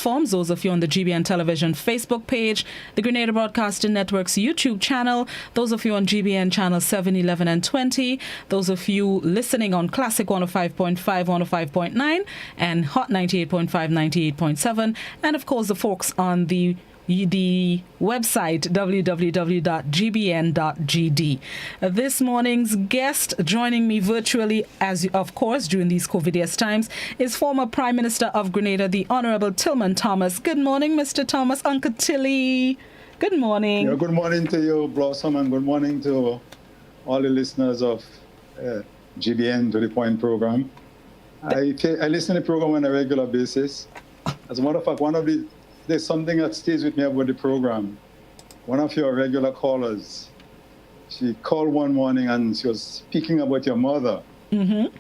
platforms, those of you on the GBN Television Facebook page, the Grenada Broadcasting Network's YouTube channel, those of you on GBN channel 7, 11 and 20, those of you listening on Classic 105.5, 105.9 and Hot 98.5, 98.7, and of course the folks on the website www.gbn.gd. This morning's guest joining me virtually, as of course during these COVID times, is former Prime Minister of Grenada, the Honorable Tillman Thomas. Good morning, Mr. Thomas. Uncle Tilly, good morning. Yeah, good morning to you, Blossom, and good morning to all the listeners of GBN To The Point program. I listen to the program on a regular basis. As a matter of fact, there's something that stays with me about the program. One of your regular callers, she called one morning and she was speaking about your mother. Mm-hmm.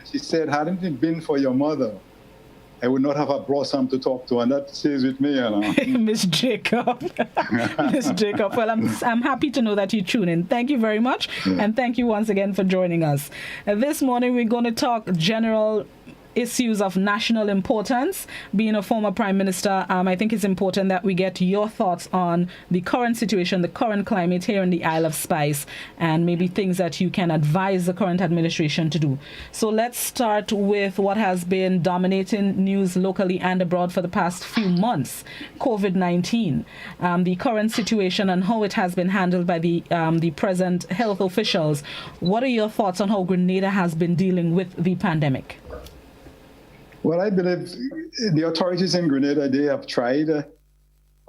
She said, hadn't it been for your mother, I would not have a Blossom to talk to, and that stays with me, you know. Miss Jacob. Miss Jacob. Well, I'm happy to know that you tune in. Thank you very much, and thank you once again for joining us. This morning we're going to talk general issues of national importance. Being a former Prime Minister, I think it's important that we get your thoughts on the current situation, the current climate here in the Isle of Spice, and maybe things that you can advise the current administration to do. So let's start with what has been dominating news locally and abroad for the past few months, COVID-19, the current situation and how it has been handled by the present health officials. What are your thoughts on how Grenada has been dealing with the pandemic? Well, I believe the authorities in Grenada, they have tried.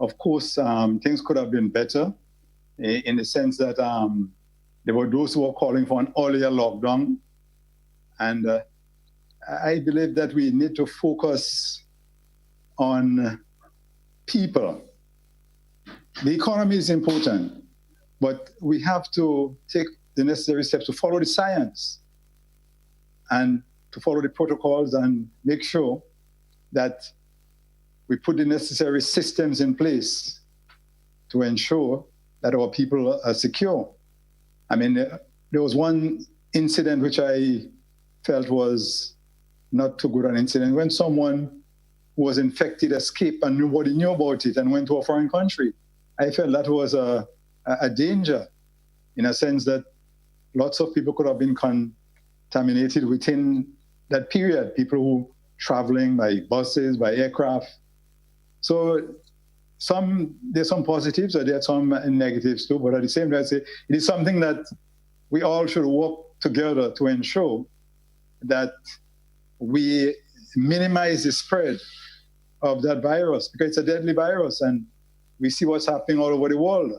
Of course, things could have been better in the sense that there were those who were calling for an all-year lockdown. And I believe that we need to focus on people. The economy is important, but we have to take the necessary steps to follow the science and to follow the protocols and make sure that we put the necessary systems in place to ensure that our people are secure. I mean, there was one incident which I felt was not too good an incident when someone who was infected escaped and nobody knew about it and went to a foreign country. I felt that was a danger in a sense that lots of people could have been contaminated within that period, people who traveling by buses, by aircraft. So there's some positives, or there's some negatives too, but at the same time, I say it is something that we all should work together to ensure that we minimize the spread of that virus, because it's a deadly virus and we see what's happening all over the world.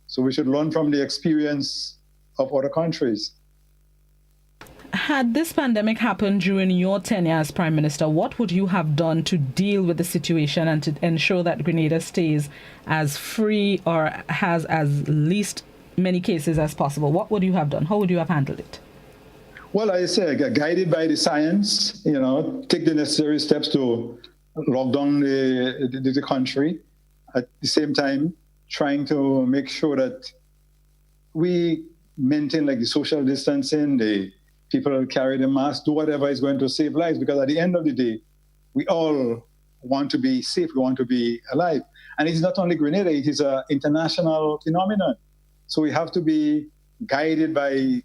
So we should learn from the experience of other countries. Had this pandemic happened during your tenure as Prime Minister, what would you have done to deal with the situation and to ensure that Grenada stays as free or has as least many cases as possible? What would you have done? How would you have handled it? Well, I say, guided by the science, take the necessary steps to lock down the country. At the same time, trying to make sure that we maintain the social distancing, the people carry the mask, do whatever is going to save lives, because at the end of the day, we all want to be safe, we want to be alive. And it's not only Grenada, it is an international phenomenon. So we have to be guided by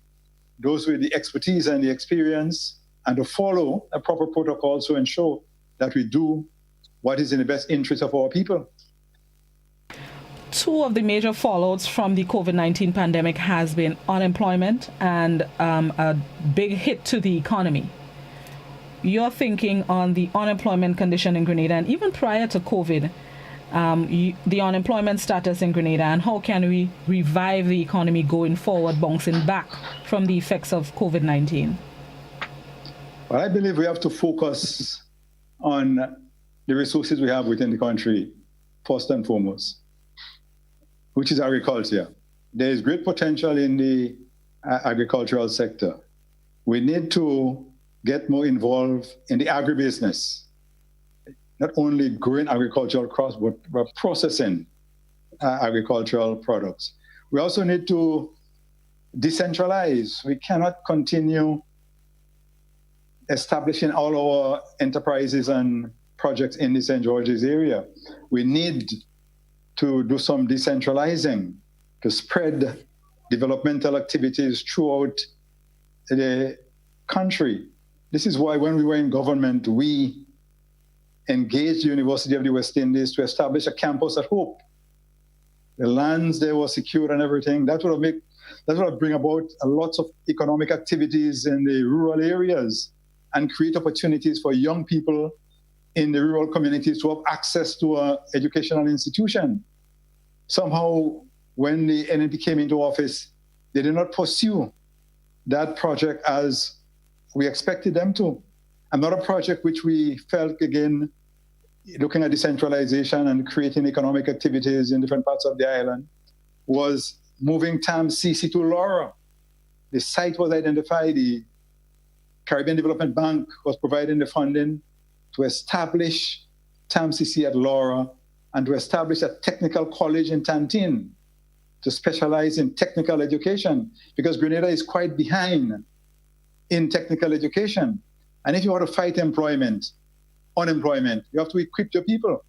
those with the expertise and the experience and to follow a proper protocol to ensure that we do what is in the best interest of our people. Two of the major fallouts from the COVID-19 pandemic has been unemployment and a big hit to the economy. Your thinking on the unemployment condition in Grenada, and even prior to COVID, the unemployment status in Grenada, and how can we revive the economy going forward, bouncing back from the effects of COVID-19? Well, I believe we have to focus on the resources we have within the country, first and foremost, which is agriculture. There is great potential in the agricultural sector. We need to get more involved in the agribusiness, not only growing agricultural crops, but processing agricultural products. We also need to decentralize. We cannot continue establishing all our enterprises and projects in the St. George's area. We need to do some decentralizing to spread developmental activities throughout the country. This is why when we were in government, we engaged the University of the West Indies to establish a campus at Hope. The lands there were secured and everything. That would have bring about a lot of economic activities in the rural areas and create opportunities for young people in the rural communities to have access to an educational institution. Somehow, when the NNP came into office, they did not pursue that project as we expected them to. Another project which we felt, again, looking at decentralization and creating economic activities in different parts of the island, was moving TAM-CC to Laura. The site was identified, the Caribbean Development Bank was providing the funding to establish TAM-CC at Laura and to establish a technical college in Tantine to specialize in technical education, because Grenada is quite behind in technical education. And if you want to fight unemployment, you have to equip your people.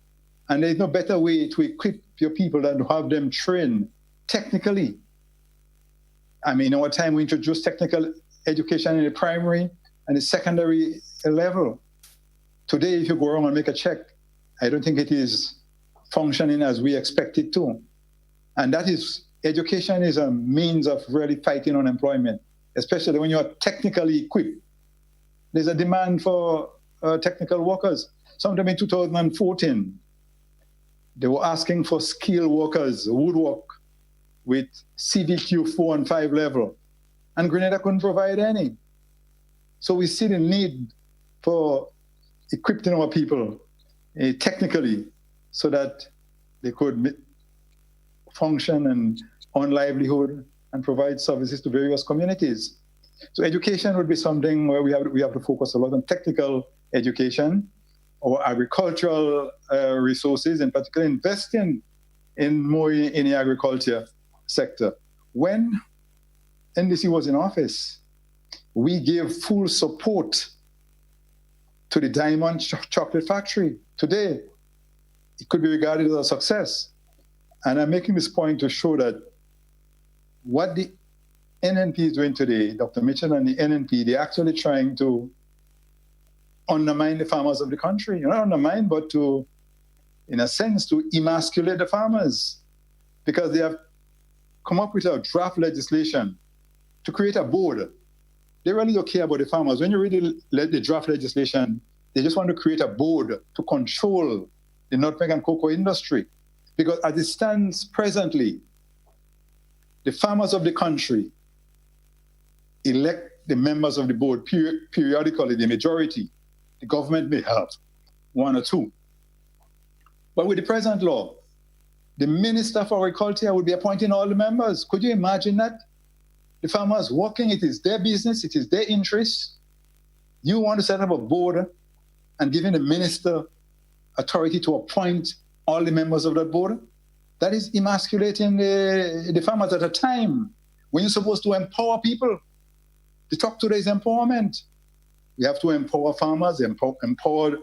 And there's no better way to equip your people than to have them trained technically. I mean, over time, we introduced technical education in the primary and the secondary level. Today, if you go around and make a check, I don't think it is functioning as we expect it to. And that is, education is a means of really fighting unemployment, especially when you are technically equipped. There's a demand for technical workers. Sometime in 2014, they were asking for skilled workers, woodwork, with CVQ 4 and 5 level. And Grenada couldn't provide any. So we see the need for equipping our people technically so that they could function and earn livelihood and provide services to various communities. So education would be something where we have to focus a lot on technical education or agricultural resources, in particular investing in more in the agriculture sector. When NDC was in office, we gave full support to the Diamond Chocolate Factory. Today, it could be regarded as a success. And I'm making this point to show that what the NNP is doing today, Dr. Mitchell and the NNP, they're actually trying to undermine the farmers of the country. Not undermine, but to, in a sense, to emasculate the farmers, because they have come up with a draft legislation to create a board. They really don't care about the farmers. When you read the draft legislation, they just want to create a board to control the nutmeg and cocoa industry. Because as it stands presently, the farmers of the country elect the members of the board periodically, the majority. The government may have one or two. But with the present law, the Minister for Agriculture would be appointing all the members. Could you imagine that? The farmers working, it is their business, it is their interest. You want to set up a board and giving the minister authority to appoint all the members of that board? That is emasculating the farmers at a time when you're supposed to empower people. The talk today is empowerment. We have to empower farmers, empower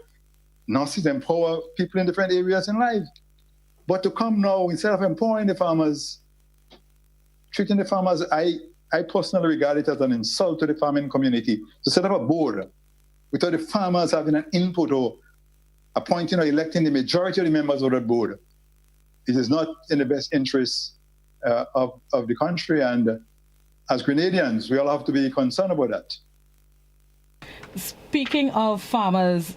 nurses, empower people in different areas in life. But to come now, instead of empowering the farmers, treating the farmers, I personally regard it as an insult to the farming community to set up a board without the farmers having an input or appointing or electing the majority of the members of that board. It is not in the best interest of the country, and as Grenadians, we all have to be concerned about that. Speaking of farmers,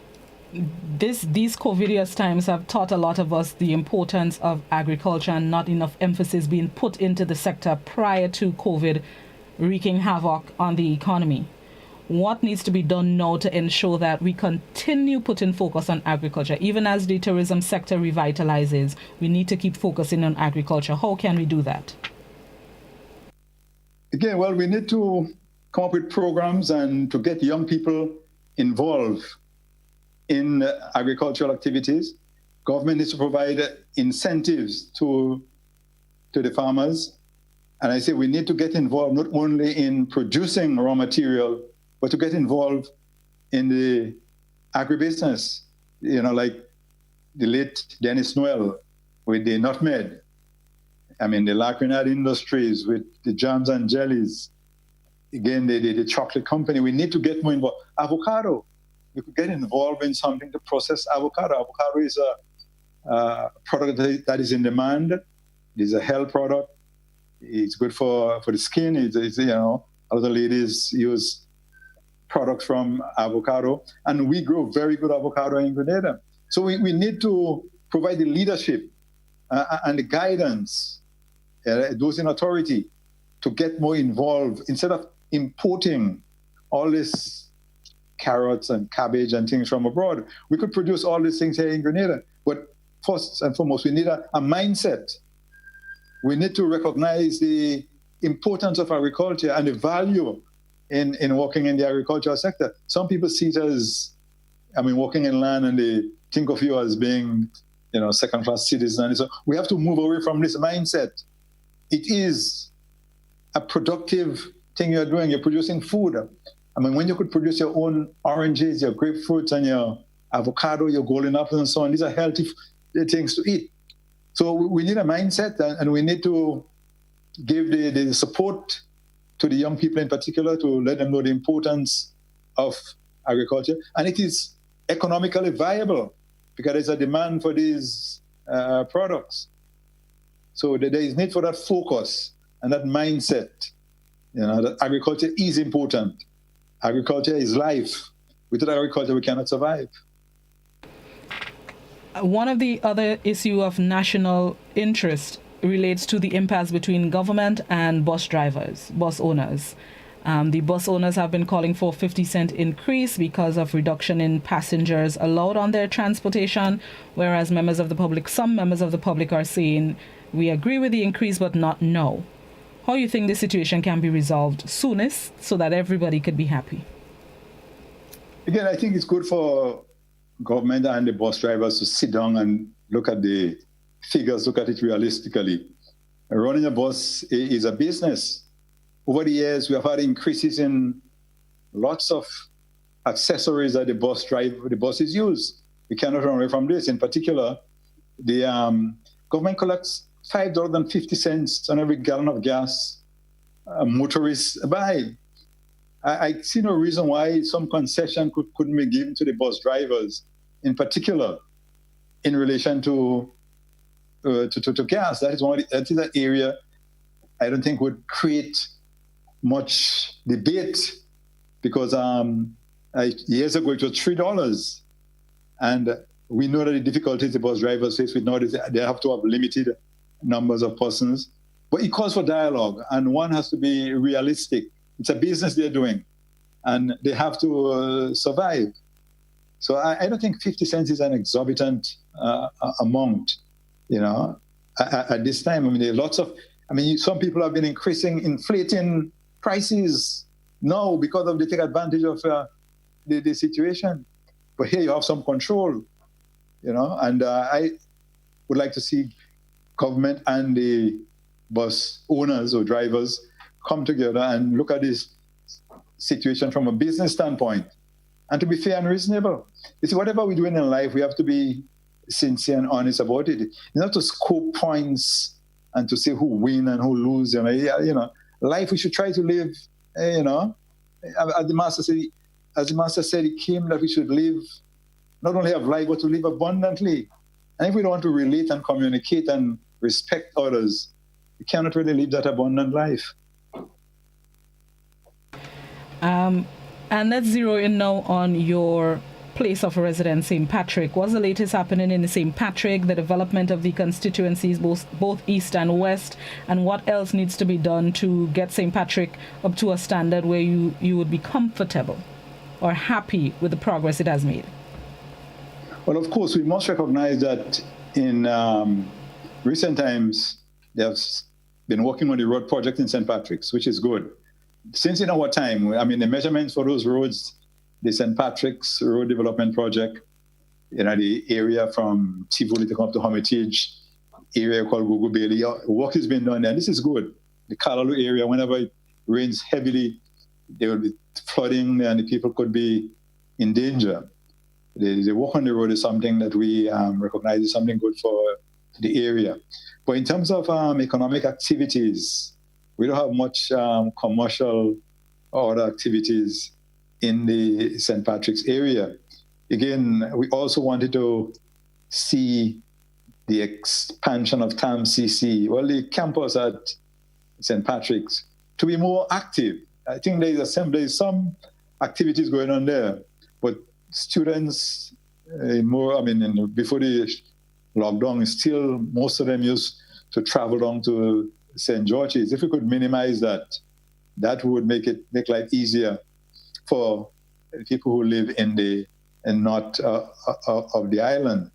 these COVIDious times have taught a lot of us the importance of agriculture, and not enough emphasis being put into the sector prior to COVID wreaking havoc on the economy. What needs to be done now to ensure that we continue putting focus on agriculture? Even as the tourism sector revitalizes, we need to keep focusing on agriculture. How can we do that? Again, well, we need to come up with programs and to get young people involved in agricultural activities. Government needs to provide incentives to the farmers. And I say we need to get involved not only in producing raw material, but to get involved in the agribusiness. like the late Dennis Noel with the nutmeg. I mean, the La Grenade Industries with the jams and jellies. Again, the chocolate company. We need to get more involved. Avocado. We could get involved in something to process avocado. Avocado is a product that is in demand. It is a health product. It's good for the skin. It's a lot of the ladies use products from avocado, and we grow very good avocado in Grenada. So we need to provide the leadership and the guidance, those in authority, to get more involved instead of importing all this carrots and cabbage and things from abroad. We could produce all these things here in Grenada. But first and foremost, we need a mindset. We need to recognize the importance of agriculture and the value in working in the agricultural sector. Some people see it as, working in land, and they think of you as being, second-class citizen. And so we have to move away from this mindset. It is a productive thing you're doing. You're producing food. When you could produce your own oranges, your grapefruits, and your avocado, your golden apples, and so on, these are healthy things to eat. So we need a mindset, and we need to give the support to the young people in particular to let them know the importance of agriculture. And it is economically viable because there's a demand for these products. So there is need for that focus and that mindset, that agriculture is important. Agriculture is life. Without agriculture, we cannot survive. One of the other issue of national interest relates to the impasse between government and bus owners. The bus owners have been calling for a 50-cent increase because of reduction in passengers allowed on their transportation, whereas some members of the public are saying, we agree with the increase, but not now. How do you think this situation can be resolved soonest so that everybody could be happy? Again, I think it's good for government and the bus drivers to sit down and look at the figures, look at it realistically. Running a bus is a business. Over the years, we have had increases in lots of accessories that the buses use. We cannot run away from this. In particular, the government collects $5.50 on every gallon of gas motorists buy. I see no reason why some concession couldn't be given to the bus drivers, in particular, in relation to gas. That is an area I don't think would create much debate, because years ago it was $3, and we know that the difficulties the bus drivers face with now is they have to have limited numbers of persons. But it calls for dialogue, and one has to be realistic. It's a business they're doing, and they have to survive. So I don't think 50 cents is an exorbitant amount, at this time. There are lots of, some people have been inflating prices now because they take advantage of the situation. But here you have some control, and I would like to see government and the bus owners or drivers come together and look at this situation from a business standpoint, and to be fair and reasonable. You see, whatever we're doing in life, we have to be sincere and honest about it. Not to score points and to say who win and who lose. Life we should try to live. As the master said, he came that we should live, not only have life, but to live abundantly. And if we don't want to relate and communicate and respect others, we cannot really live that abundant life. And let's zero in now on your place of residence, St. Patrick. What's the latest happening in the St. Patrick, the development of the constituencies, both east and west, and what else needs to be done to get St. Patrick up to a standard where you would be comfortable or happy with the progress it has made? Well, of course, we must recognize that in recent times, they have been working on the road project in St. Patrick's, which is good. Since in our time, the measurements for those roads, the St. Patrick's Road Development Project, the area from Tivoli to come up to Hermitage, area called Google Bailey, work has been done there. This is good. The Kalalu area, whenever it rains heavily, there will be flooding and the people could be in danger. the walk on the road is something that we recognize is something good for the area. But in terms of economic activities, we don't have much commercial or other activities in the St. Patrick's area. Again, we also wanted to see the expansion of TAM-CC, well, the campus at St. Patrick's, to be more active. I think there's some activities going on there, but students before the lockdown, still most of them used to travel down to St. George's. If we could minimize that, that would make life easier for people who live in the north of the island.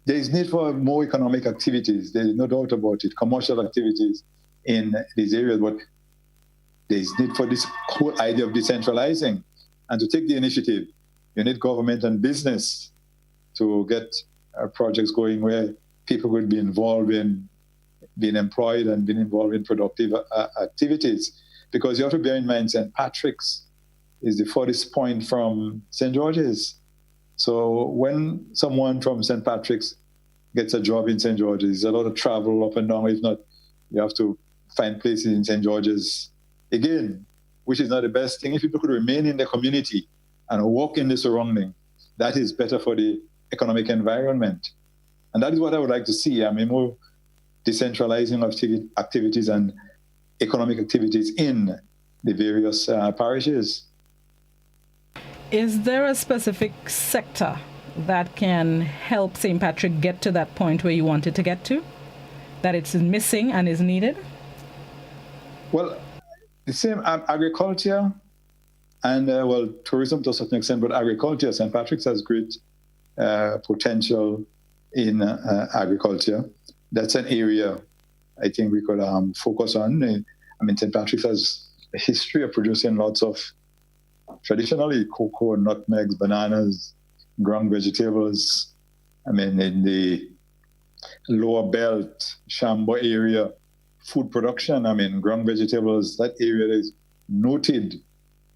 There is need for more economic activities. There is no doubt about it, commercial activities in these areas, but there is need for this whole idea of decentralizing. And to take the initiative, you need government and business to get projects going where people could be involved in being employed and being involved in productive activities. Because you have to bear in mind, St. Patrick's is the furthest point from St. George's. So when someone from St. Patrick's gets a job in St. George's, there's a lot of travel up and down. If not, you have to find places in St. George's again, which is not the best thing. If people could remain in the community and work in the surrounding, that is better for the economic environment. And that is what I would like to see. I mean, more decentralizing of activities and economic activities in the various parishes. Is there a specific sector that can help St. Patrick get to that point where you want it to get to, that it's missing and is needed? Well, the same agriculture and, tourism to a certain extent, but agriculture, St. Patrick's has great potential in agriculture. That's an area I think we could focus on. I mean, St. Patrick's has a history of producing lots of, traditionally, cocoa, nutmegs, bananas, ground vegetables. I mean, in the lower belt, Shambo area, food production, I mean, ground vegetables, that area is noted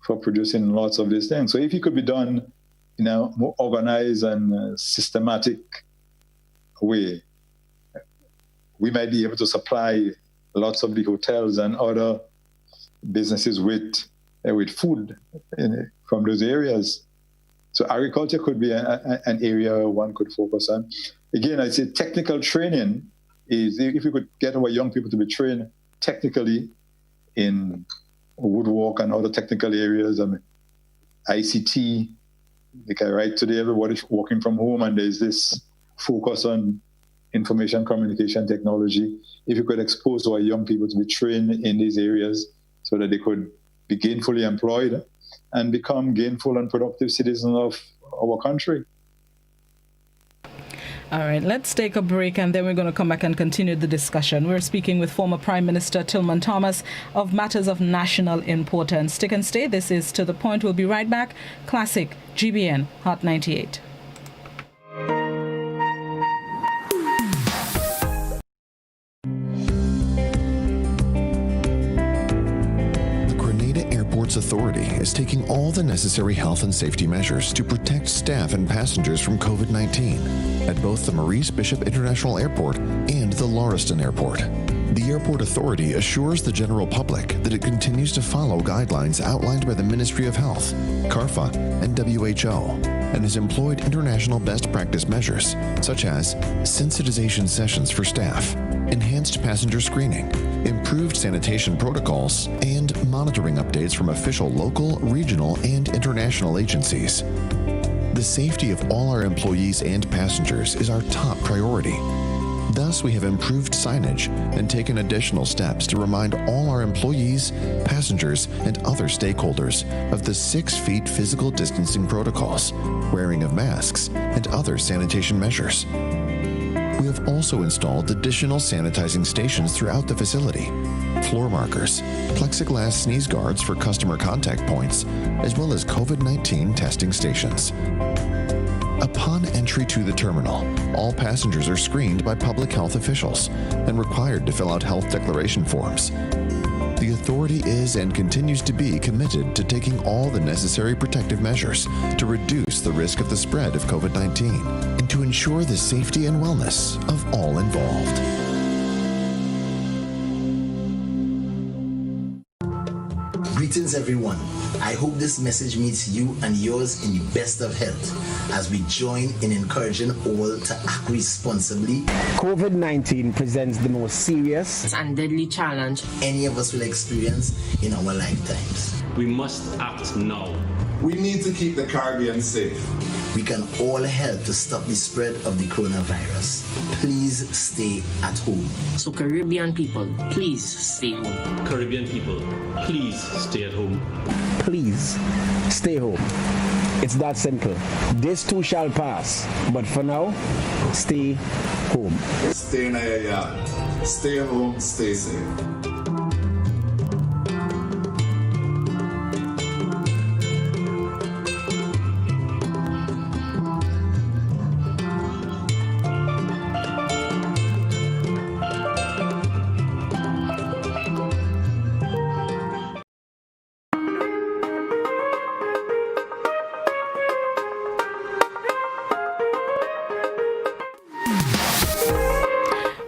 for producing lots of these things. So if it could be done in a more organized and systematic way, we might be able to supply lots of the hotels and other businesses with food from those areas. So agriculture could be an area one could focus on. Again, I say technical training is, if we could get our young people to be trained technically in woodwork and other technical areas, I mean, ICT, like right today, everybody's working from home and there's this focus on information communication technology. If you could expose our young people to be trained in these areas so that they could be gainfully employed and become gainful and productive citizens of our country. All right, let's take a break and then we're going to come back and continue the discussion. We're speaking with former Prime Minister Tillman Thomas of matters of national importance. Stick and stay. This is To The Point. We'll be right back. Classic GBN Hot 98. Authority is taking all the necessary health and safety measures to protect staff and passengers from COVID-19 at both the Maurice Bishop International Airport and the Lauriston Airport. The Airport Authority assures the general public that it continues to follow guidelines outlined by the Ministry of Health, CARFA, and WHO, and has employed international best practice measures such as sensitization sessions for staff, enhanced passenger screening, improved sanitation protocols, and monitoring updates from official local, regional, and international agencies. The safety of all our employees and passengers is our top priority. Thus, we have improved signage and taken additional steps to remind all our employees, passengers, and other stakeholders of the 6 feet physical distancing protocols, wearing of masks, and other sanitation measures. We have also installed additional sanitizing stations throughout the facility, floor markers, plexiglass sneeze guards for customer contact points, as well as COVID-19 testing stations. Upon entry to the terminal, all passengers are screened by public health officials and required to fill out health declaration forms. the authority is and continues to be committed to taking all the necessary protective measures to reduce the risk of the spread of COVID-19 and to ensure the safety and wellness of all involved. Greetings, everyone. I hope this message meets you and yours in the best of health as we join in encouraging all to act responsibly. COVID-19 presents the most serious and deadly challenge any of us will experience in our lifetimes. We must act now. We need to keep the Caribbean safe. We can all help to stop the spread of the coronavirus. Please stay at home. So Caribbean people, please stay home. Caribbean people, please stay at home. Please stay home. It's that simple. This too shall pass. But for now, stay home. Stay in your yard. Stay home, stay safe.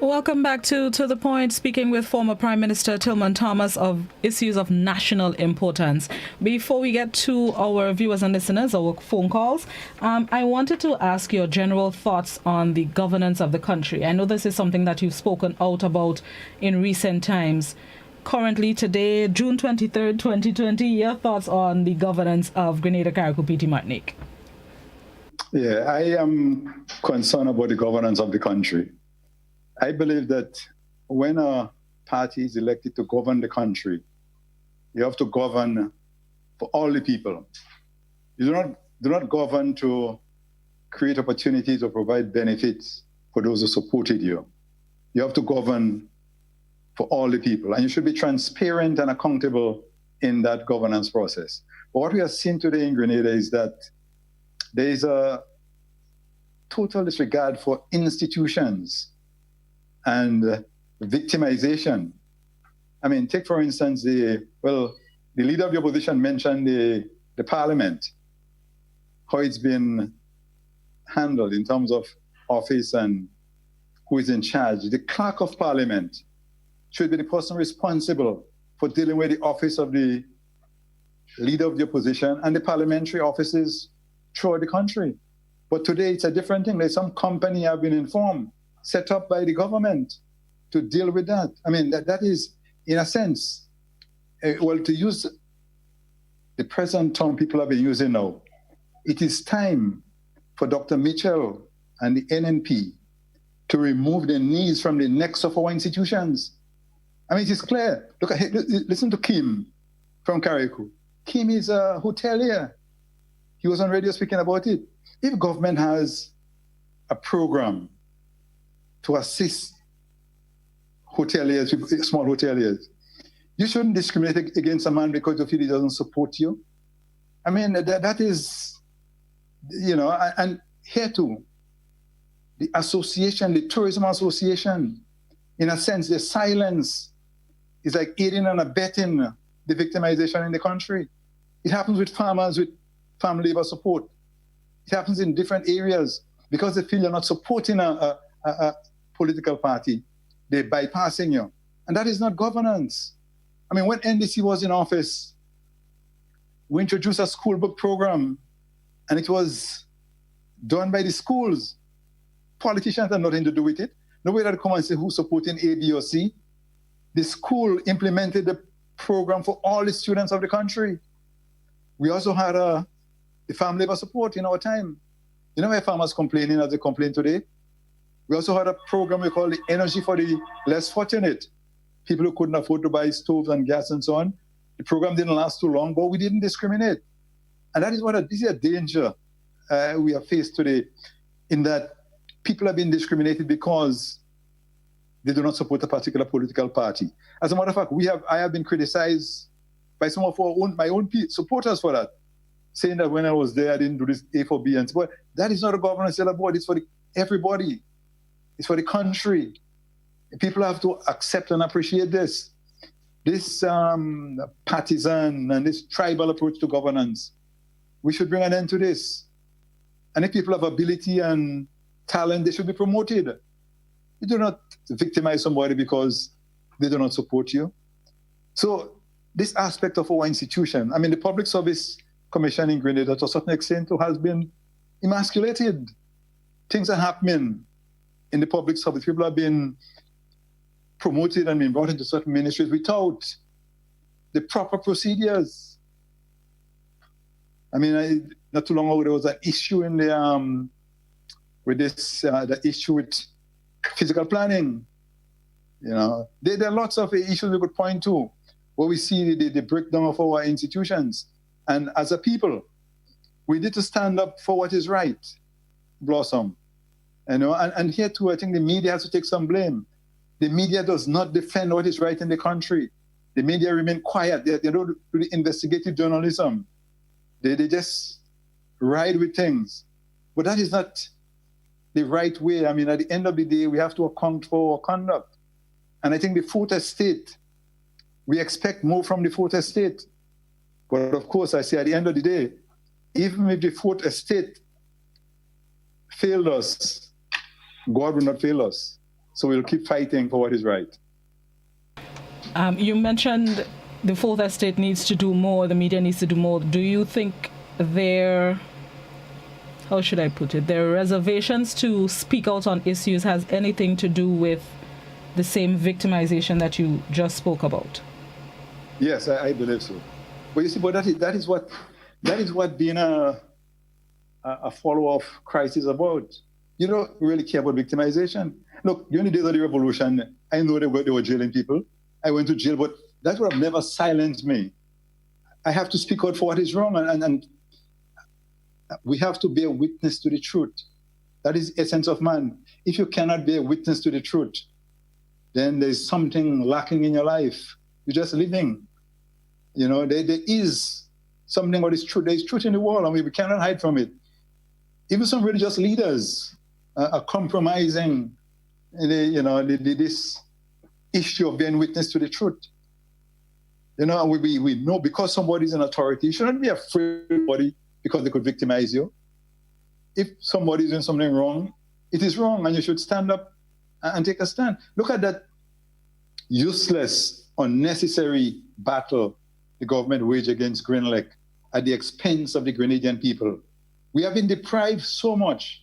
Welcome back to The Point, speaking with former Prime Minister Tillman Thomas of issues of national importance. Before we get to our viewers and listeners, our phone calls, I wanted to ask your general thoughts on the governance of the country. I know this is something that you've spoken out about in recent times. Currently, today, June 23rd, 2020, your thoughts on the governance of Grenada, Carriacou, PT, Martinique? Yeah, I am concerned about the governance of the country. I believe that when a party is elected to govern the country, you have to govern for all the people. You do not govern to create opportunities or provide benefits for those who supported you. You have to govern for all the people, and you should be transparent and accountable in that governance process. But what we have seen today in Grenada is that there is a total disregard for institutions and victimization. I mean, take for instance, the leader of the opposition mentioned the parliament, how it's been handled in terms of office and who is in charge. The clerk of parliament should be the person responsible for dealing with the office of the leader of the opposition and the parliamentary offices throughout the country. But today it's a different thing. There's some company, I've been informed, set up by the government to deal with that. I mean, that is, in a sense, to use the present term people have been using now, it is time for Dr. Mitchell and the NNP to remove the knees from the necks of our institutions. I mean, it is clear. Listen to Kim from Carriacou. Kim is a hotelier. He was on radio speaking about it. If government has a program to assist hoteliers, small hoteliers, you shouldn't discriminate against a man because you feel he doesn't support you. I mean, that is, and here too, the association, the tourism association, in a sense, the silence is like aiding and abetting the victimization in the country. It happens with farmers, with farm labor support. It happens in different areas because they feel you're not supporting a political party. They're bypassing you. And that is not governance. I mean, when NDC was in office, we introduced a school book program, and it was done by the schools. Politicians had nothing to do with it. Nobody had to come and say who's supporting A, B, or C. The school implemented the program for all the students of the country. We also had the farm labor support in our time. You know where farmers complaining as they complain today? We also had a program we call the Energy for the Less Fortunate. People who couldn't afford to buy stoves and gas and so on. The program didn't last too long, but we didn't discriminate. And that is this is a danger we are faced today, in that people have been discriminated because they do not support a particular political party. As a matter of fact, I have been criticized by some of my own supporters for that, saying that when I was there, I didn't do this A for B and so on. That is not a governance board. It's for everybody. It's for the country. People have to accept and appreciate this. this partisan and this tribal approach to governance. We should bring an end to this. And if people have ability and talent, they should be promoted. You do not victimize somebody because they do not support you. So this aspect of our institution, I mean, the Public Service Commission in Grenada, to a certain extent, has been emasculated. Things are happening in the public service. People have been promoted and been brought into certain ministries without the proper procedures. I mean, not too long ago, there was an issue in the the issue with physical planning. You know, there are lots of issues we could point to where we see the breakdown of our institutions. And as a people, we need to stand up for what is right, Blossom. You know, and here too, I think the media has to take some blame. The media does not defend what is right in the country. The media remain quiet. They don't do the investigative journalism. They just ride with things. But that is not the right way. I mean, at the end of the day, we have to account for our conduct. And I think the fourth estate, we expect more from the fourth estate. But of course, I say at the end of the day, even if the fourth estate failed us, God will not fail us. So we'll keep fighting for what is right. You mentioned the fourth estate needs to do more, the media needs to do more. Do you think how should I put it, their reservations to speak out on issues has anything to do with the same victimization that you just spoke about? Yes, I believe so. But you see, but that is what being a follower of Christ is about. You don't really care about victimization. Look, during the days of the revolution, I know they were jailing people. I went to jail, but that would have never silenced me. I have to speak out for what is wrong, and we have to bear witness to the truth. That is the essence of man. If you cannot bear witness to the truth, then there's something lacking in your life. You're just living. You know, there is something what is true. There is truth in the world. I mean, we cannot hide from it. Even some religious leaders are compromising this issue of being witness to the truth. You know, and we know because somebody's in authority, you shouldn't be afraid of somebody because they could victimize you. If somebody's doing something wrong, it is wrong, and you should stand up and take a stand. Look at that useless, unnecessary battle the government waged against Greenlake at the expense of the Grenadian people. We have been deprived so much.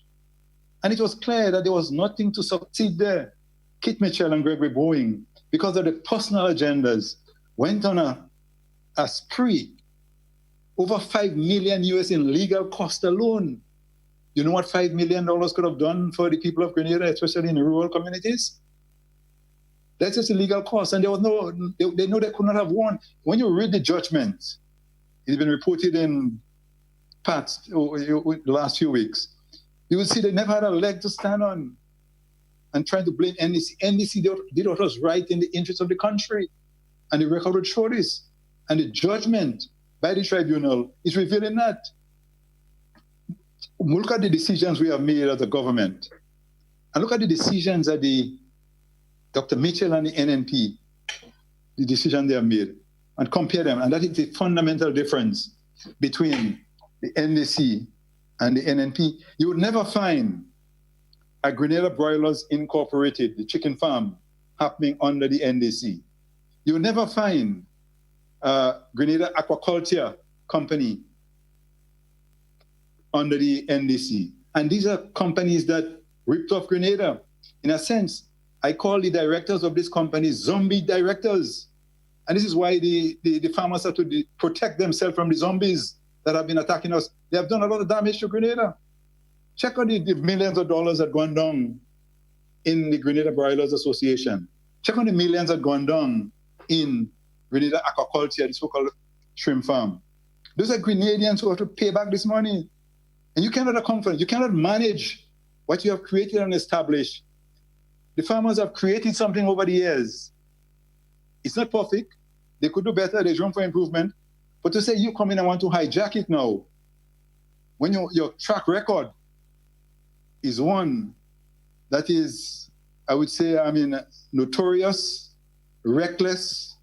And it was clear that there was nothing to succeed there. Kit Mitchell and Gregory Boeing, because of the personal agendas, went on a spree. Over $5 million US in legal cost alone. You know what $5 million could have done for the people of Grenada, especially in rural communities? That's just a legal cost. And there was they know they could not have won. When you read the judgment, it's been reported in the last few weeks, you will see they never had a leg to stand on and trying to blame NDC. NDC did what was right in the interest of the country. And the record would show this. And the judgment by the tribunal is revealing that. Look at the decisions we have made as a government. And look at the decisions that Dr. Mitchell and the NNP, the decision they have made, and compare them. And that is the fundamental difference between the NDC and the NNP. You would never find a Grenada Broilers Incorporated, the chicken farm, happening under the NDC. You would never find a Grenada Aquaculture Company under the NDC. And these are companies that ripped off Grenada. In a sense, I call the directors of these companies zombie directors. And this is why the farmers have to protect themselves from the zombies that have been attacking us. They have done a lot of damage to Grenada. Check out the millions of dollars that gone down in the Grenada Broilers Association. Check on the millions that gone down in Grenada Aquaculture, the so-called shrimp farm. Those are Grenadians who have to pay back this money. And you cannot account for it. You cannot manage what you have created and established. The farmers have created something over the years. It's not perfect. They could do better. There's room for improvement. But to say you come in and want to hijack it now, when your track record is one that is, I would say, notorious, reckless,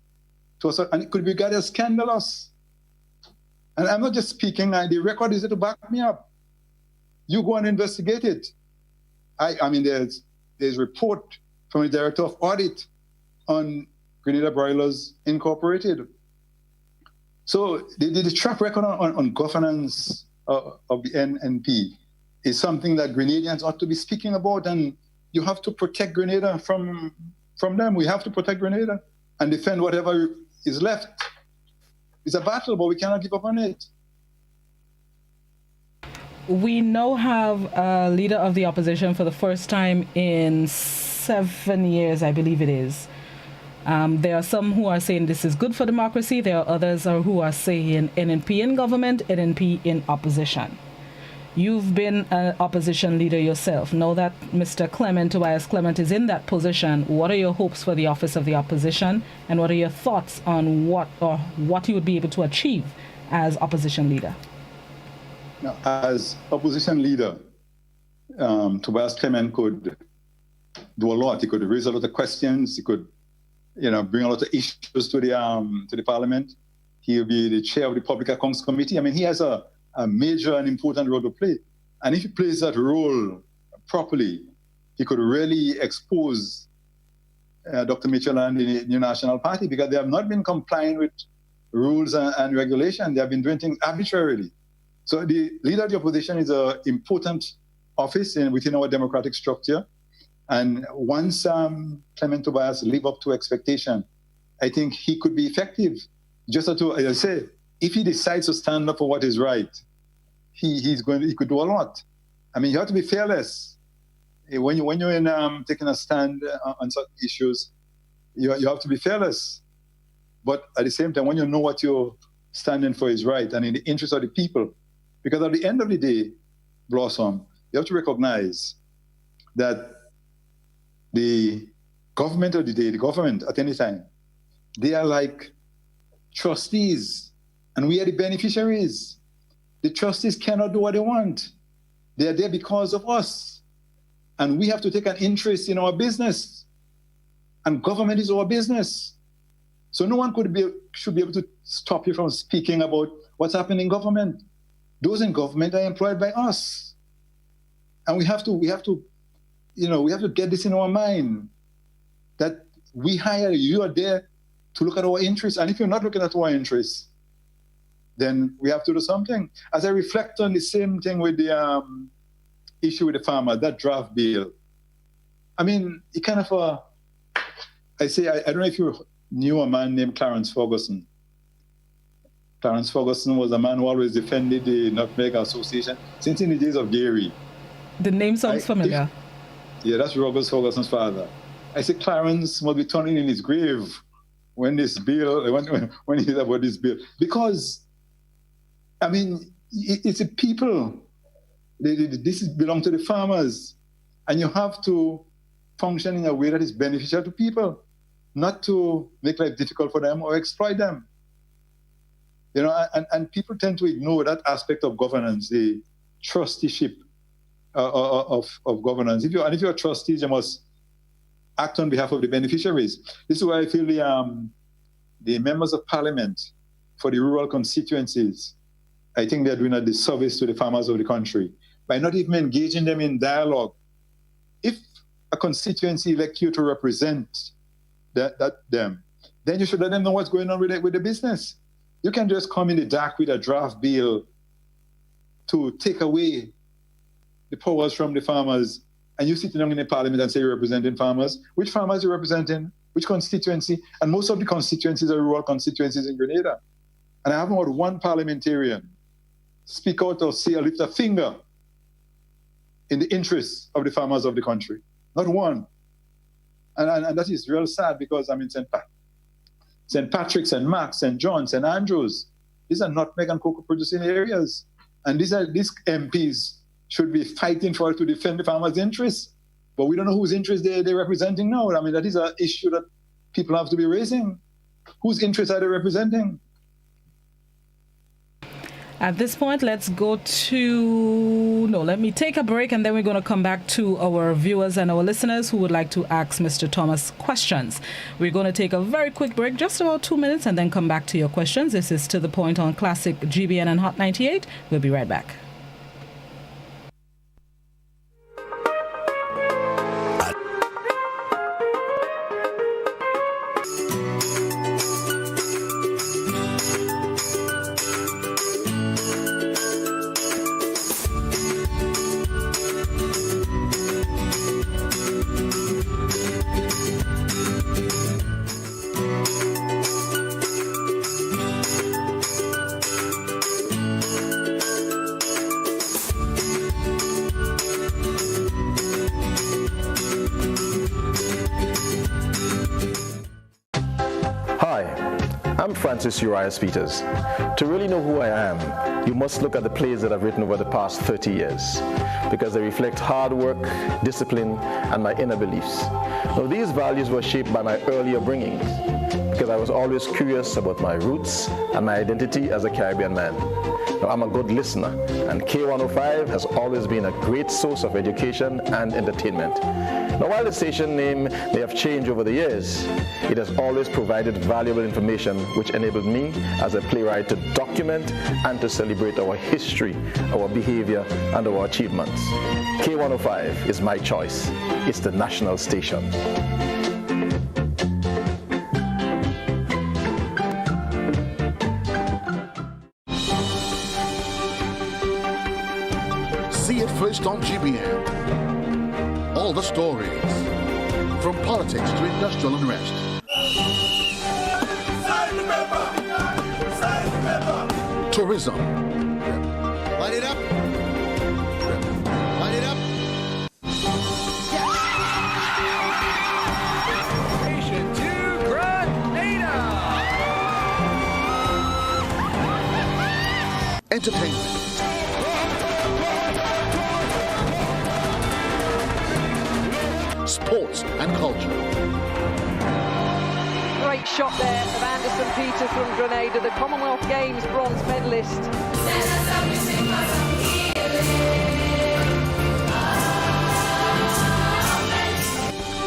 to us, and it could be regarded as scandalous. And I'm not just speaking, the record is there to back me up. You go and investigate it. I mean, there's report from the Director of Audit on Grenada Broilers Incorporated. So the track record on governance of the NNP is something that Grenadians ought to be speaking about, and you have to protect Grenada from them. We have to protect Grenada and defend whatever is left. It's a battle, but we cannot give up on it. We now have a leader of the opposition for the first time in 7 years, I believe it is. There are some who are saying this is good for democracy. There are others who are saying NNP in government, NNP in opposition. You've been an opposition leader yourself. Now that Mr. Tobias Clement is in that position, what are your hopes for the office of the opposition, and what are your thoughts on what you would be able to achieve as opposition leader? Now, as opposition leader, Tobias Clement could do a lot. He could raise a lot of questions. He could, bring a lot of issues to the Parliament. He'll be the chair of the Public Accounts Committee. I mean, he has a major and important role to play. And if he plays that role properly, he could really expose Dr. Mitchell and the New National Party, because they have not been complying with rules and regulation. They have been doing things arbitrarily. So the leader of the opposition is an important office within our democratic structure. And once Clement Tobias live up to expectation, I think he could be effective. Just to, as I say, if he decides to stand up for what is right, he could do a lot. I mean, you have to be fearless. When you're in taking a stand on certain issues, you have to be fearless. But at the same time, when you know what you're standing for is right and in the interest of the people, because at the end of the day, Blossom, you have to recognize that the government of the day, the government at any time, they are like trustees, and we are the beneficiaries. The trustees cannot do what they want. They are there because of us. And we have to take an interest in our business. And government is our business. So no one should be able to stop you from speaking about what's happening in government. Those in government are employed by us. And we have to get this in our mind, that we hire you, you are there to look at our interests. And if you're not looking at our interests, then we have to do something. As I reflect on the same thing with the issue with the farmer, that draft bill, I mean, it kind of, I don't know if you knew a man named Clarence Ferguson. Clarence Ferguson was a man who always defended the Nutmeg Association since in the days of Gary. The name sounds familiar. Yeah, that's Robert Ferguson's father. I say Clarence must be turning in his grave when he hears about this bill. Because, I mean, it's the people. This belongs to the farmers. And you have to function in a way that is beneficial to people, not to make life difficult for them or exploit them. And people tend to ignore that aspect of governance, the trusteeship of governance. If you're a trustee, you must act on behalf of the beneficiaries. This is why I feel the members of parliament for the rural constituencies, I think they're doing a disservice to the farmers of the country by not even engaging them in dialogue. If a constituency elect you to represent them, then you should let them know what's going on with the business. You can just come in the dark with a draft bill to take away the powers from the farmers, and you sit down in the parliament and say you're representing farmers. Which farmers are you representing? Which constituency? And most of the constituencies are rural constituencies in Grenada. And I haven't heard one parliamentarian speak out or say or lift a finger in the interests of the farmers of the country. Not one. And that is real sad, because I'm in St. Patrick's, St. Mark's, St. John's, St. Andrews. These are nutmeg and cocoa producing areas. And these MPs should be fighting to defend the farmers' interests. But we don't know whose interests they're representing now. I mean, that is an issue that people have to be raising. Whose interests are they representing? At this point, let's go to... No, let me take a break, and then we're going to come back to our viewers and our listeners who would like to ask Mr. Thomas questions. We're going to take a very quick break, just about 2 minutes, and then come back to your questions. This is To The Point on Classic GBN and Hot 98. We'll be right back. Francis Urias Peters. To really know who I am, you must look at the plays that I've written over the past 30 years, because they reflect hard work, discipline, and my inner beliefs. Now, these values were shaped by my earlier bringings, because I was always curious about my roots and my identity as a Caribbean man. Now, I'm a good listener, and K105 has always been a great source of education and entertainment. Now, while the station name may have changed over the years, it has always provided valuable information which enabled me as a playwright to document and to celebrate our history, our behavior, and our achievements. K105 is my choice. It's the national station. See it first on GBN. All the stories, from politics to industrial unrest. Tourism. Light it up. Light it up. Station 2 Grenada. Entertainment. Sports and culture. Great shot there of Anderson Peters from Grenada, the Commonwealth Games bronze medalist.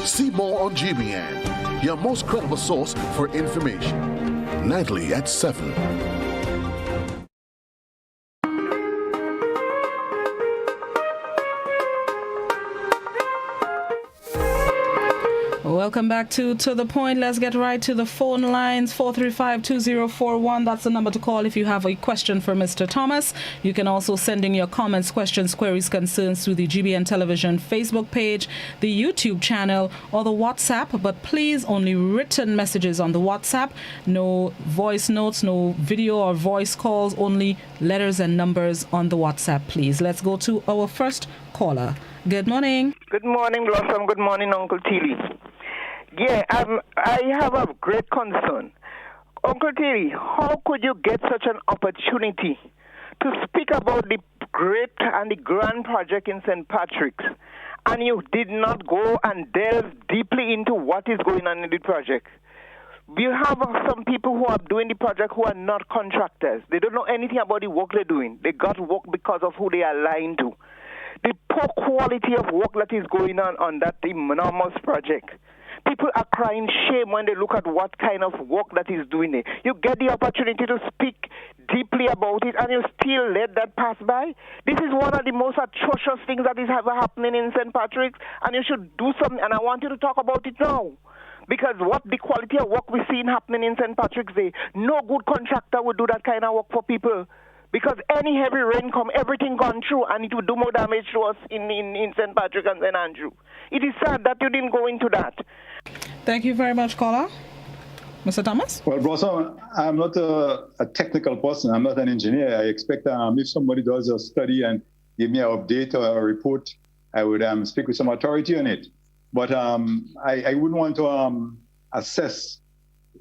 See more on GBN, your most credible source for information. Nightly at 7. Welcome back to The Point. Let's get right to the phone lines. 435-2041. That's the number to call if you have a question for Mr. Thomas. You can also send in your comments, questions, queries, concerns through the GBN Television Facebook page, the YouTube channel, or the WhatsApp. But please, only written messages on the WhatsApp. No voice notes, no video or voice calls, only letters and numbers on the WhatsApp, please. Let's go to our first caller. Good morning. Good morning, Blossom. Good morning, Uncle Tilly. Yeah, I have a great concern. Uncle Tilly, how could you get such an opportunity to speak about the great and the grand project in St. Patrick's, and you did not go and delve deeply into what is going on in the project? We have some people who are doing the project who are not contractors. They don't know anything about the work they're doing. They got work because of who they are aligned to. The poor quality of work that is going on that enormous project. People are crying shame when they look at what kind of work that is doing it. You get the opportunity to speak deeply about it, and you still let that pass by. This is one of the most atrocious things that is ever happening in St. Patrick's, and you should do something, and I want you to talk about it now. Because what the quality of work we're seeing happening in St. Patrick's Day, no good contractor would do that kind of work for people. Because any heavy rain come, everything gone through, and it would do more damage to us in St. Patrick and St. Andrew. It is sad that you didn't go into that. Thank you very much, caller. Mr. Thomas? Well, Blossom, I'm not a technical person. I'm not an engineer. I expect if somebody does a study and give me an update or a report, I would speak with some authority on it. But I wouldn't want to assess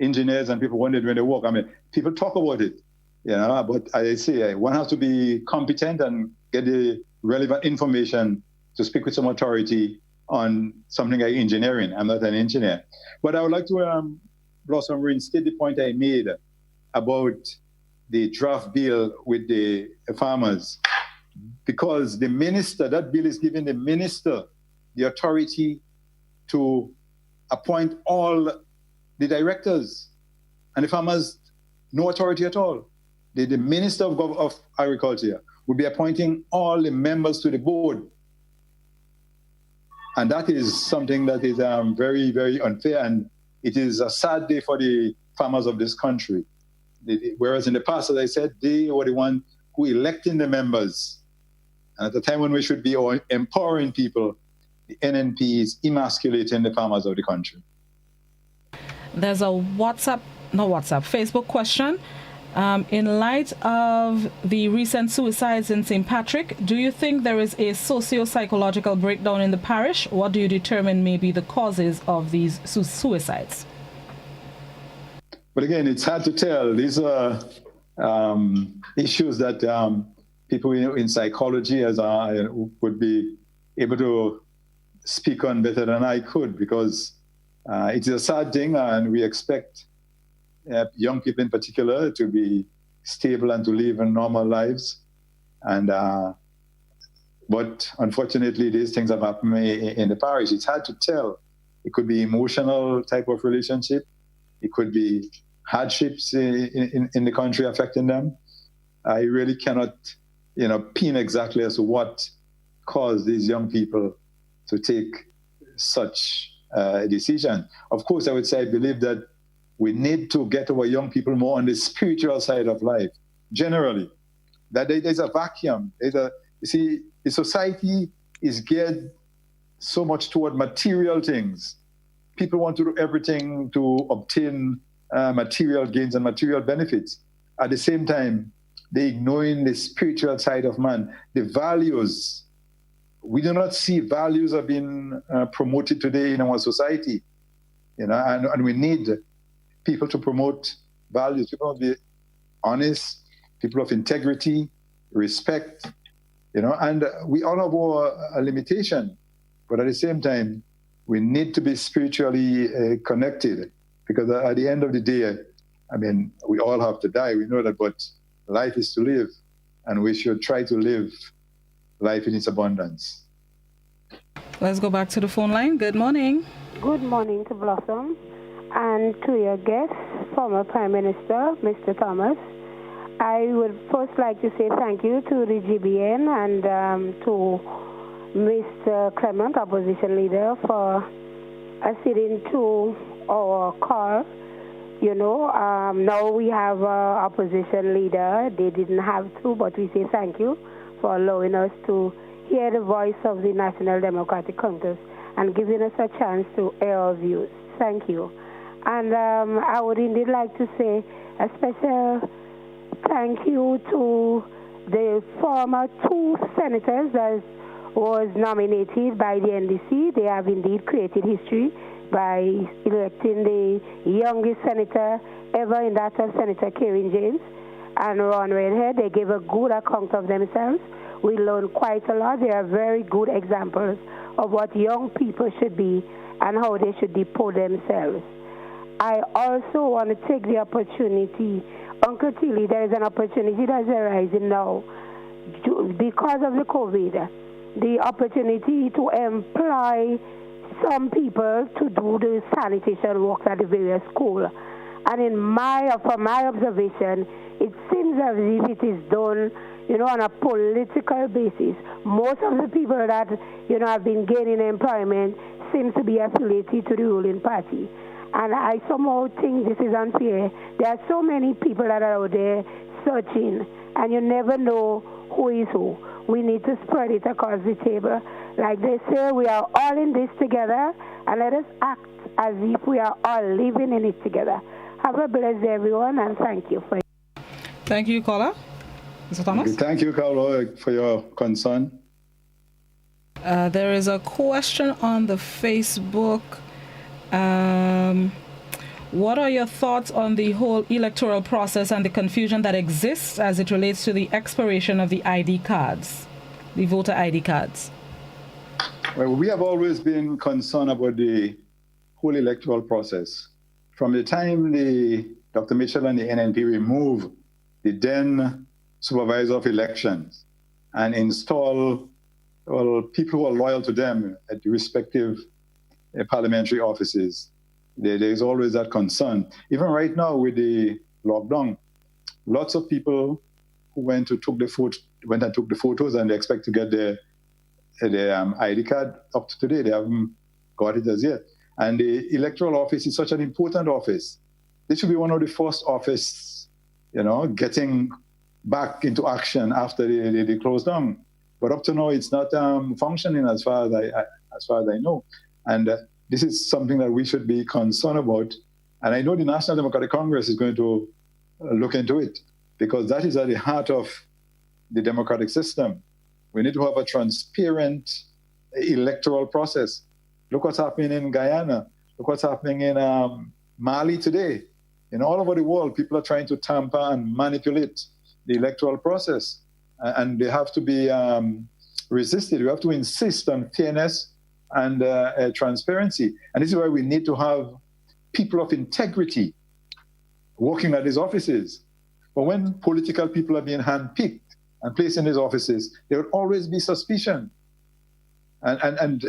engineers and people when they're doing their work. I mean, people talk about it. You know, but I say one has to be competent and get the relevant information to speak with some authority on something like engineering. I'm not an engineer. But I would like to, Blossom, reinstate the point I made about the draft bill with the farmers, because the minister, that bill is giving the minister the authority to appoint all the directors, and the farmers no authority at all. The Minister of Agriculture will be appointing all the members to the board. And that is something that is very, very unfair, and it is a sad day for the farmers of this country. Whereas in the past, as I said, they were the one who electing the members. And at the time when we should be empowering people, the NNP is emasculating the farmers of the country. There's a Facebook question. In light of the recent suicides in St. Patrick, do you think there is a socio-psychological breakdown in the parish? What do you determine may be the causes of these suicides? But again, it's hard to tell. These are issues that people in psychology would be able to speak on better than I could, because it is a sad thing, and we expect young people in particular to be stable and to live in normal lives. And but unfortunately, these things have happened in the parish. It's hard to tell. It could be emotional type of relationship. It could be hardships in the country affecting them. I really cannot, pin exactly as to what caused these young people to take such a decision. Of course, I would say I believe that we need to get our young people more on the spiritual side of life, generally. That there's a vacuum. You see, the society is geared so much toward material things. People want to do everything to obtain material gains and material benefits. At the same time, they're ignoring the spiritual side of man, the values. We do not see values are being promoted today in our society, and we need people to promote values. People to be honest, people of integrity, respect, and we all have our limitation, but at the same time, we need to be spiritually connected, because at the end of the day, we all have to die. We know that, but life is to live, and we should try to live life in its abundance. Let's go back to the phone line. Good morning. Good morning to Blossom and to your guest, former Prime Minister, Mr. Thomas. I would first like to say thank you to the GBN and to Mr. Clement, opposition leader, for acceding to our call. Now we have an opposition leader. They didn't have to, but we say thank you for allowing us to hear the voice of the National Democratic Congress and giving us a chance to air our views. Thank you. And I would indeed like to say a special thank you to the former 2 senators that was nominated by the NDC. They have indeed created history by electing the youngest senator ever, in that of Senator Karen James and Ron Redhead. They gave a good account of themselves. We learned quite a lot. They are very good examples of what young people should be and how they should depot themselves. I also want to take the opportunity, Uncle Tilly, there is an opportunity that's arising now because of the COVID, the opportunity to employ some people to do the sanitation work at the various schools. And from my observation, it seems as if it is done, on a political basis. Most of the people that, have been gaining employment seem to be affiliated to the ruling party. And I somehow think this is unfair. There are so many people that are out there searching, and you never know who is who. We need to spread it across the table. Like they say, we are all in this together, and let us act as if we are all living in it together. Have a blessed day, everyone, and thank you for it. Thank you, caller. Mr. Thomas? Thank you, caller, for your concern. There is a question on the Facebook. What are your thoughts on the whole electoral process and the confusion that exists as it relates to the expiration of the ID cards, the voter ID cards? Well, we have always been concerned about the whole electoral process. From the time Dr. Mitchell and the NNP removed the then supervisor of elections and install people who are loyal to them at the respective parliamentary offices. There's always that concern. Even right now with the lockdown, lots of people who went and took the photos and they expect to get their ID card up to today. They haven't got it as yet. And the electoral office is such an important office. This should be one of the first offices, getting back into action after they closed down. But up to now, it's not functioning as far as I know. And this is something that we should be concerned about. And I know the National Democratic Congress is going to look into it, because that is at the heart of the democratic system. We need to have a transparent electoral process. Look what's happening in Guyana. Look what's happening in Mali today. All over the world, people are trying to tamper and manipulate the electoral process. And they have to be resisted. We have to insist on fairness and transparency. And this is why we need to have people of integrity working at these offices. But when political people are being handpicked and placed in these offices, there would always be suspicion. And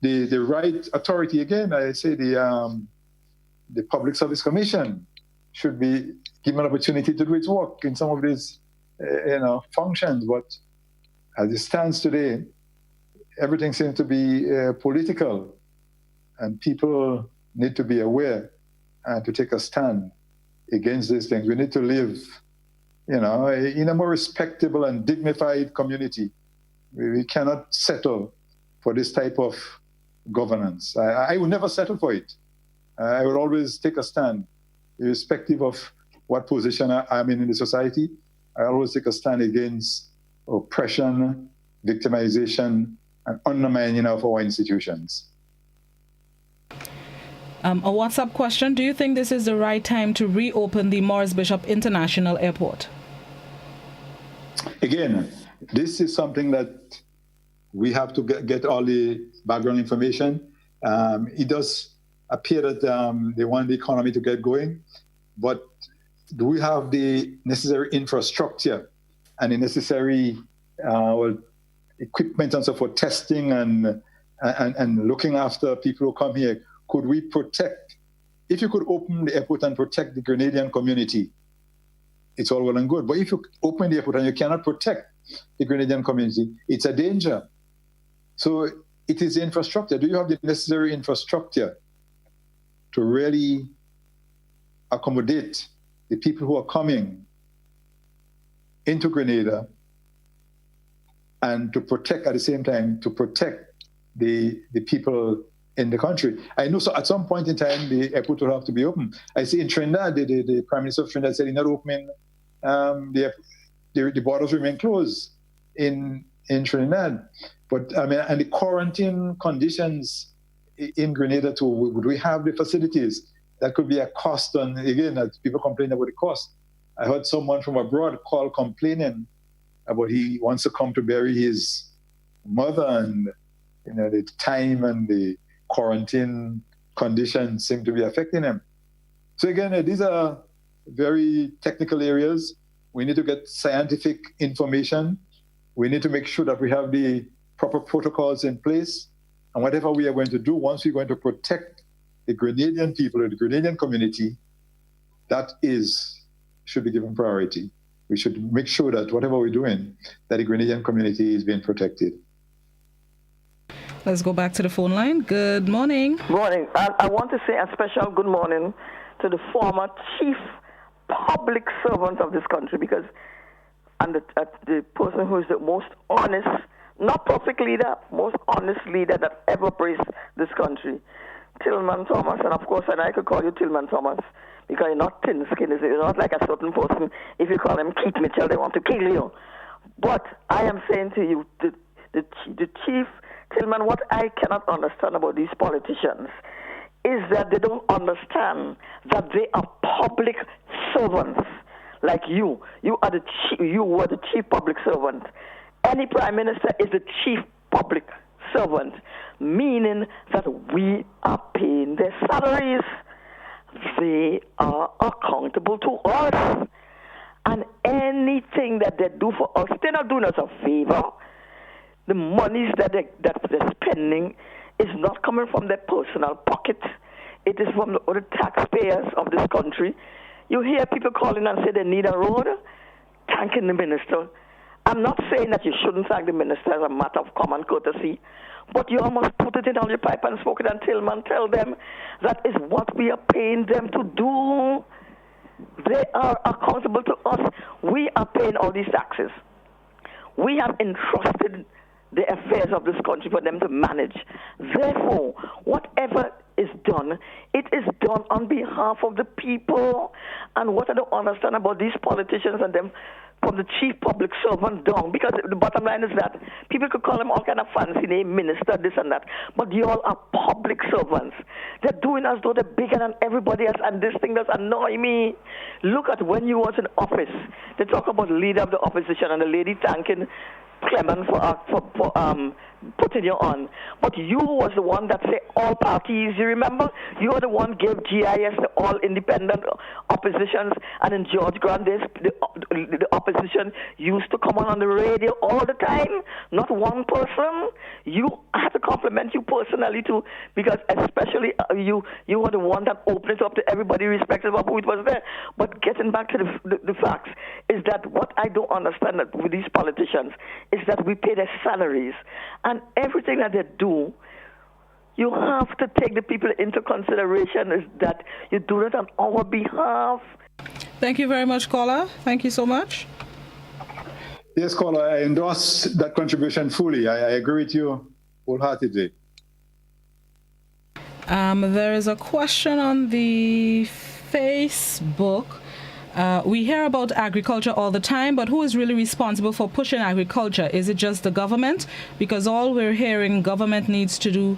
the right authority, again, I say the Public Service Commission should be given an opportunity to do its work in some of these functions. But as it stands today, everything seems to be political, and people need to be aware and to take a stand against these things. We need to live, in a more respectable and dignified community. We cannot settle for this type of governance. I will never settle for it. I will always take a stand, irrespective of what position I'm in the society. I always take a stand against oppression, victimization, and undermining of our institutions. A WhatsApp question: do you think this is the right time to reopen the Morris Bishop International Airport? Again, this is something that we have to get all the background information. It does appear that they want the economy to get going, but do we have the necessary infrastructure and the necessary equipment and so forth, testing and looking after people who come here? Could we protect? If you could open the airport and protect the Grenadian community, it's all well and good. But if you open the airport and you cannot protect the Grenadian community, it's a danger. So it is the infrastructure. Do you have the necessary infrastructure to really accommodate the people who are coming into Grenada, and to protect, at the same time, to protect the people in the country? I know, so at some point in time, the airport will have to be open. I see in Trinidad, the Prime Minister of Trinidad said he's not opening, the borders remain closed in Trinidad. But I mean, and the quarantine conditions in Grenada too, would we have the facilities? That could be a cost, and again, as people complain about the cost. I heard someone from abroad call complaining about he wants to come to bury his mother, and the time and the quarantine conditions seem to be affecting him. So again, these are very technical areas. We need to get scientific information. We need to make sure that we have the proper protocols in place. And whatever we are going to do, once we're going to protect the Grenadian people or the Grenadian community, that should be given priority. We should make sure that whatever we're doing, that the Grenadian community is being protected. Let's go back to the phone line. Good morning. Morning. I want to say a special good morning to the former chief public servant of this country, because the person who is the most honest, not perfect leader, most honest leader that ever praised this country, Tillman Thomas. And of course, and I could call you Tillman Thomas, because you're not thin-skinned. You're not like a certain person. If you call him Keith Mitchell, they want to kill you. But I am saying to you, the chief Tillman, what I cannot understand about these politicians is that they don't understand that they are public servants. Like you were the chief public servant. Any prime minister is the chief public servant, meaning that we are paying their salaries. They are accountable to us. And anything that they do for us, they're not doing us a favor. The monies that they're spending is not coming from their personal pocket. It is from the taxpayers of this country. You hear people calling and say they need a road, thanking the minister. I'm not saying that you shouldn't thank the minister as a matter of common courtesy, but you almost put it in on your pipe and smoke it and Tillman tell them that is what we are paying them to do. They are accountable to us. We are paying all these taxes. We have entrusted the affairs of this country for them to manage. Therefore, whatever is done, it is done on behalf of the people. And what I don't understand about these politicians and them from the chief public servant down, because the bottom line is that people could call them all kind of fancy name, minister, this and that, but you all are public servants. They're doing as though they're bigger than everybody else, and this thing does annoy me. Look at when you was in office. They talk about the leader of the opposition and the lady thanking Clement for putting you on. But you was the one that said all parties, you remember? You were the one gave GIS to all independent oppositions, and in George Grandes, the opposition used to come on the radio all the time, not one person. I have to compliment you personally too, because especially you were the one that opened it up to everybody, irrespective of who it was there. But getting back to the facts, is that what I don't understand with these politicians is that we pay their salaries, and everything that they do, you have to take the people into consideration, is that you do it on our behalf. Thank you very much, caller. Thank you so much. Yes, caller, I endorse that contribution fully. I agree with you wholeheartedly. There is a question on the Facebook. We hear about agriculture all the time, but who is really responsible for pushing agriculture? Is it just the government? Because all we're hearing, government needs to do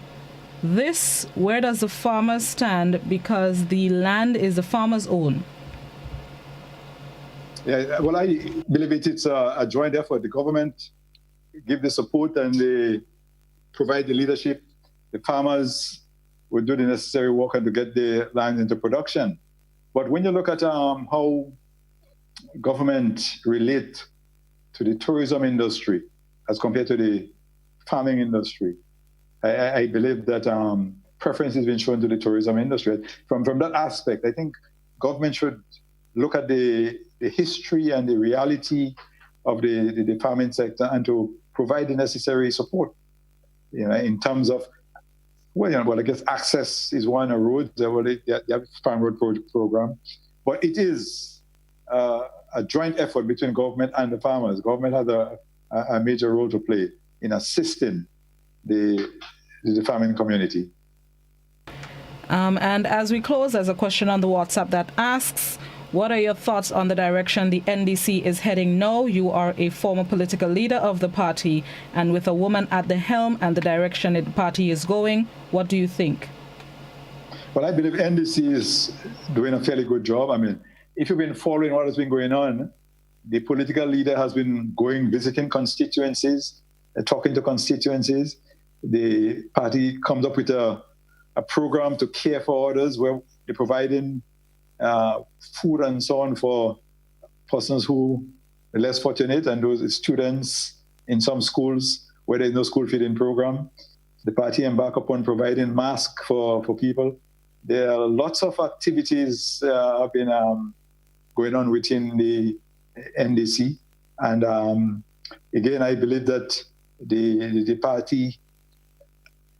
this. Where does the farmer stand? Because the land is the farmer's own. Yeah, well, I believe it's a joint effort. The government give the support and they provide the leadership. The farmers will do the necessary work and to get the land into production. But when you look at how government relate to the tourism industry as compared to the farming industry, I believe that preference has been shown to the tourism industry. From that aspect, I think government should look at the history and the reality of the farming sector and to provide the necessary support, in terms of, I guess access is one, a road, they have farm road program, but it is a joint effort between government and the farmers. Government has a major role to play in assisting the farming community. And as we close, there's a question on the WhatsApp that asks, what are your thoughts on the direction the NDC is heading now? You are a former political leader of the party, and with a woman at the helm and the direction the party is going, what do you think? Well, I believe NDC is doing a fairly good job. I mean, if you've been following what has been going on, the political leader has been visiting constituencies, talking to constituencies. The party comes up with a program to care for others where they're providing food and so on for persons who are less fortunate and those students in some schools where there's no school feeding program. The party embark upon providing masks for people. There are lots of activities have been going on within the NDC. And again, I believe that the party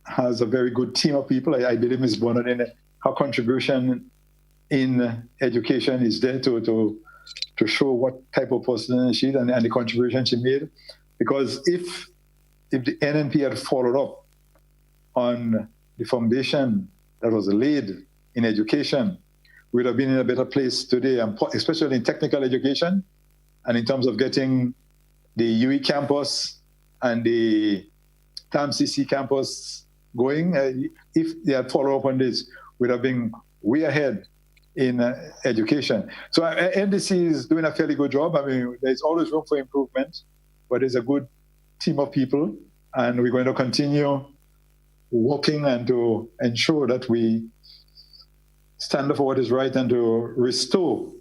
has a very good team of people. I believe Ms. Bonner, her contribution in education is there to show what type of person she is and the contribution she made. Because if the NNP had followed up on the foundation that was laid in education, we would have been in a better place today, and especially in technical education and in terms of getting the UE campus and the TAMCC campus going. If they had followed up on this, we'd have been way ahead in education. So NDC is doing a fairly good job. I mean, there's always room for improvement, but there's a good team of people, and we're going to continue working and to ensure that we stand up for what is right and to restore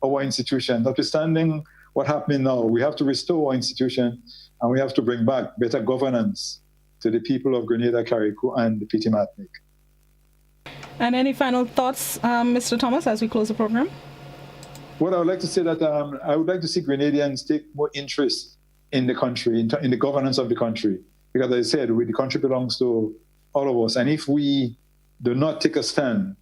our institution. Notwithstanding what happening now, we have to restore our institution and we have to bring back better governance to the people of Grenada, Carriacou, and the Petit Martinique. And any final thoughts, Mr. Thomas, as we close the program? Well, I would like to say that I would like to see Grenadians take more interest in the country, in the governance of the country. Because as I said, the country belongs to all of us. And if we do not take a stand,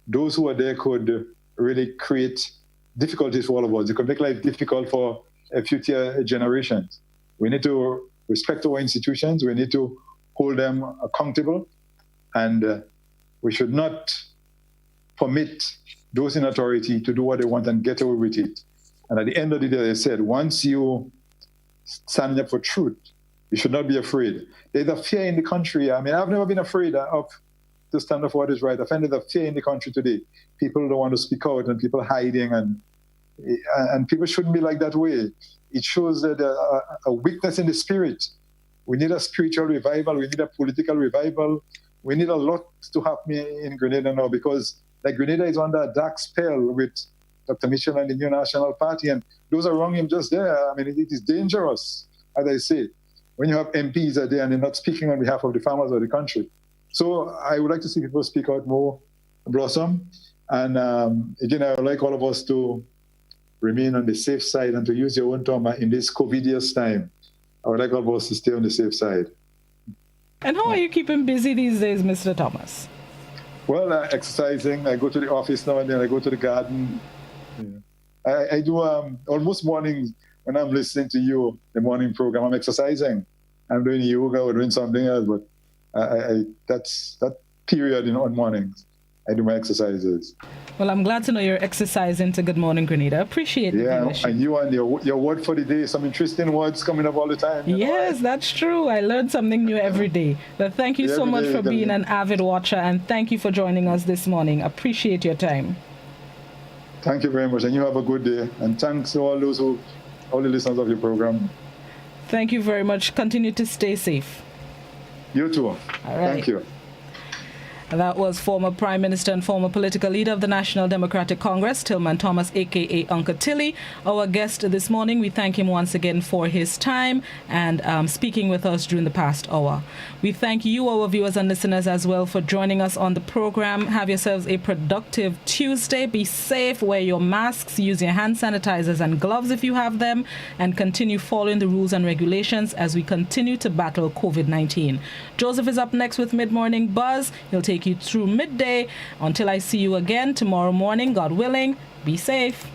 those who are there could really create difficulties for all of us. It could make life difficult for future generations. We need to respect our institutions. We need to hold them accountable. And we should not permit those in authority to do what they want and get away with it. And at the end of the day, as I said, once you stand up for truth, you should not be afraid. There's a fear in the country. I mean, I've never been afraid to stand up for what is right. I find there's a fear in the country today. People don't want to speak out and people hiding, and people shouldn't be like that way. It shows that a weakness in the spirit. We need a spiritual revival. We need a political revival. We need a lot to happen in Grenada now because like Grenada is under a dark spell with Dr. Mitchell and the New National Party, and those around him just there. I mean, it is dangerous, as I say, when you have MPs are there and they're not speaking on behalf of the farmers of the country. So I would like to see people speak out more, Blossom. And again, I would like all of us to remain on the safe side and to use your own term in this COVIDious time. I would like all of us to stay on the safe side. And how are you keeping busy these days, Mr. Thomas? Well, exercising. I go to the office now and then. I go to the garden. Yeah. I do almost mornings when I'm listening to you, the morning program. I'm exercising. I'm doing yoga or doing something else, but that's that period on mornings. I do my exercises. Well, I'm glad to know you're exercising to Good Morning Grenada. Appreciate it. Yeah, and you and your word for the day, some interesting words coming up all the time. Yes, that's true. I learn something new every day. But thank you so much for being an avid watcher, and thank you for joining us this morning. Appreciate your time. Thank you very much, and you have a good day. And thanks to all the listeners of your program. Thank you very much. Continue to stay safe. You too. All right. Thank you. That was former Prime Minister and former political leader of the National Democratic Congress, Tillman Thomas, a.k.a. Uncle Tilly. Our guest this morning, we thank him once again for his time and speaking with us during the past hour. We thank you, our viewers and listeners, as well for joining us on the program. Have yourselves a productive Tuesday. Be safe, wear your masks, use your hand sanitizers and gloves if you have them, and continue following the rules and regulations as we continue to battle COVID-19. Joseph is up next with Mid-Morning Buzz. He'll take you through midday. Until I see you again tomorrow morning, God willing, be safe.